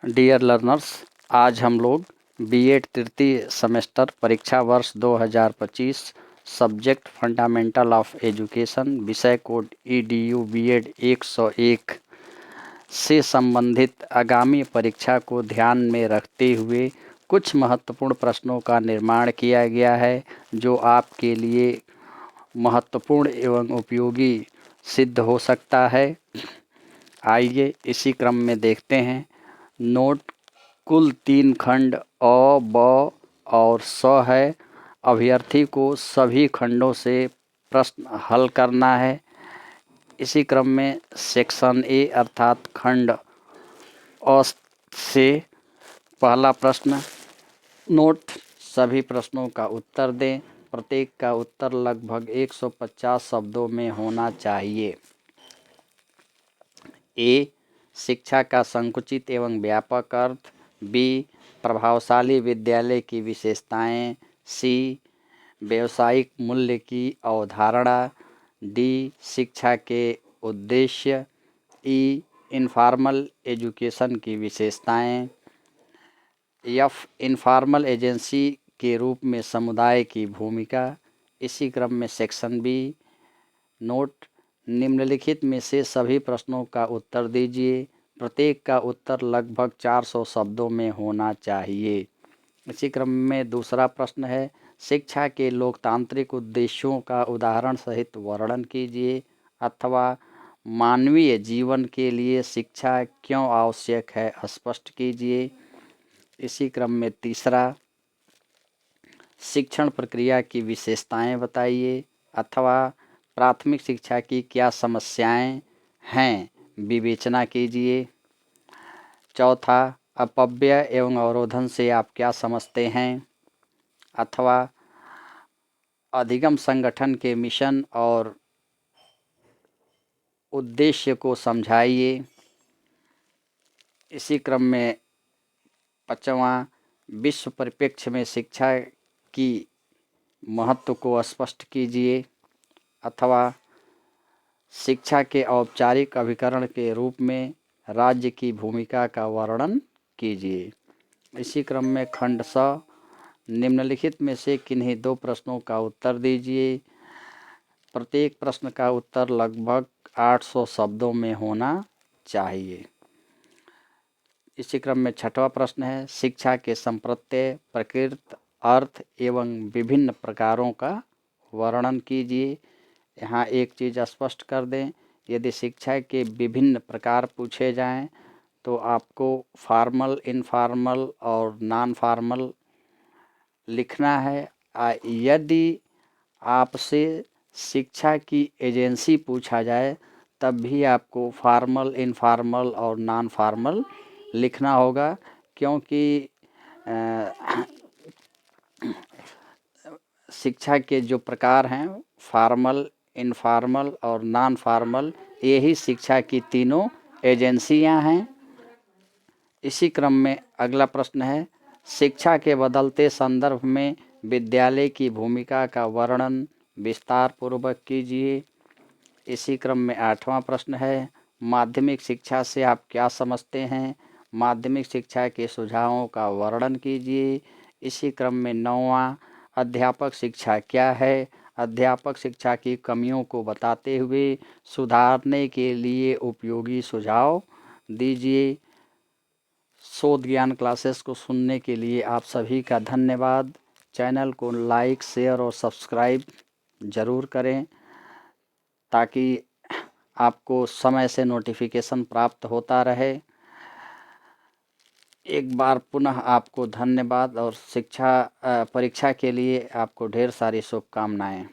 Dear learners, आज हम लोग बीएड तृतीय सेमेस्टर परीक्षा वर्ष 2025 सब्जेक्ट फंडामेंटल ऑफ एजुकेशन विषय कोड ईडीयू बीएड 101 से संबंधित आगामी परीक्षा को ध्यान में रखते हुए कुछ महत्वपूर्ण प्रश्नों का निर्माण किया गया है, जो आपके लिए महत्वपूर्ण एवं उपयोगी सिद्ध हो सकता है। आइए इसी क्रम में देखते हैं। नोट: कुल 3 खंड अ, ब और स है। अभ्यर्थी को सभी खंडों से प्रश्न हल करना है। इसी क्रम में सेक्शन ए अर्थात खंड अ से पहला प्रश्न। नोट: सभी प्रश्नों का उत्तर दें। प्रत्येक का उत्तर लगभग 150 शब्दों में होना चाहिए। ए. शिक्षा का संकुचित एवं व्यापक अर्थ। बी. प्रभावशाली विद्यालय की विशेषताएं। सी. व्यावसायिक मूल्य की अवधारणा। डी. शिक्षा के उद्देश्य। ई. इनफॉर्मल एजुकेशन की विशेषताएं। एफ. इनफॉर्मल एजेंसी के रूप में समुदाय की भूमिका। इसी क्रम में सेक्शन बी। नोट: निम्नलिखित में से सभी प्रश्नों का उत्तर दीजिए। प्रत्येक का उत्तर लगभग 400 शब्दों में होना चाहिए। इसी क्रम में दूसरा प्रश्न है, शिक्षा के लोकतांत्रिक उद्देश्यों का उदाहरण सहित वर्णन कीजिए, अथवा मानवीय जीवन के लिए शिक्षा क्यों आवश्यक है स्पष्ट कीजिए। इसी क्रम में तीसरा, शिक्षण प्रक्रिया की विशेषताएं बताइए, अथवा प्राथमिक शिक्षा की क्या समस्याएं हैं विवेचना कीजिए। चौथा, अपव्यय एवं अवरोधन से आप क्या समझते हैं, अथवा अधिगम संगठन के मिशन और उद्देश्य को समझाइए। इसी क्रम में पांचवा, विश्व परिप्रेक्ष्य में शिक्षा की महत्व को स्पष्ट कीजिए, अथवा शिक्षा के औपचारिक अभिकरण के रूप में राज्य की भूमिका का वर्णन कीजिए। इसी क्रम में खंड स, निम्नलिखित में से किन्हीं 2 प्रश्नों का उत्तर दीजिए। प्रत्येक प्रश्न का उत्तर लगभग 800 शब्दों में होना चाहिए। इसी क्रम में छठवां प्रश्न है, शिक्षा के संप्रत्यय, प्रकृत, अर्थ एवं विभिन्न प्रकारों का वर्णन कीजिए। यहाँ एक चीज़ स्पष्ट कर दें, यदि शिक्षा के विभिन्न प्रकार पूछे जाएं तो आपको फॉर्मल, इनफॉर्मल और नॉन फॉर्मल लिखना है। यदि आपसे शिक्षा की एजेंसी पूछा जाए तब भी आपको फॉर्मल, इनफॉर्मल और नॉन फॉर्मल लिखना होगा, क्योंकि शिक्षा के जो प्रकार हैं फॉर्मल, इनफॉर्मल और नॉन फॉर्मल, यही शिक्षा की तीनों एजेंसियां हैं। इसी क्रम में अगला प्रश्न है, शिक्षा के बदलते संदर्भ में विद्यालय की भूमिका का वर्णन विस्तार पूर्वक कीजिए। इसी क्रम में 8वां प्रश्न है, माध्यमिक शिक्षा से आप क्या समझते हैं, माध्यमिक शिक्षा के सुझावों का वर्णन कीजिए। इसी क्रम में 9वां, अध्यापक शिक्षा क्या है, अध्यापक शिक्षा की कमियों को बताते हुए सुधारने के लिए उपयोगी सुझाव दीजिए। शोध ज्ञान क्लासेस को सुनने के लिए आप सभी का धन्यवाद। चैनल को लाइक, शेयर और सब्सक्राइब ज़रूर करें, ताकि आपको समय से नोटिफिकेशन प्राप्त होता रहे। एक बार पुनः आपको धन्यवाद और परीक्षा के लिए आपको ढेर सारी शुभकामनाएं।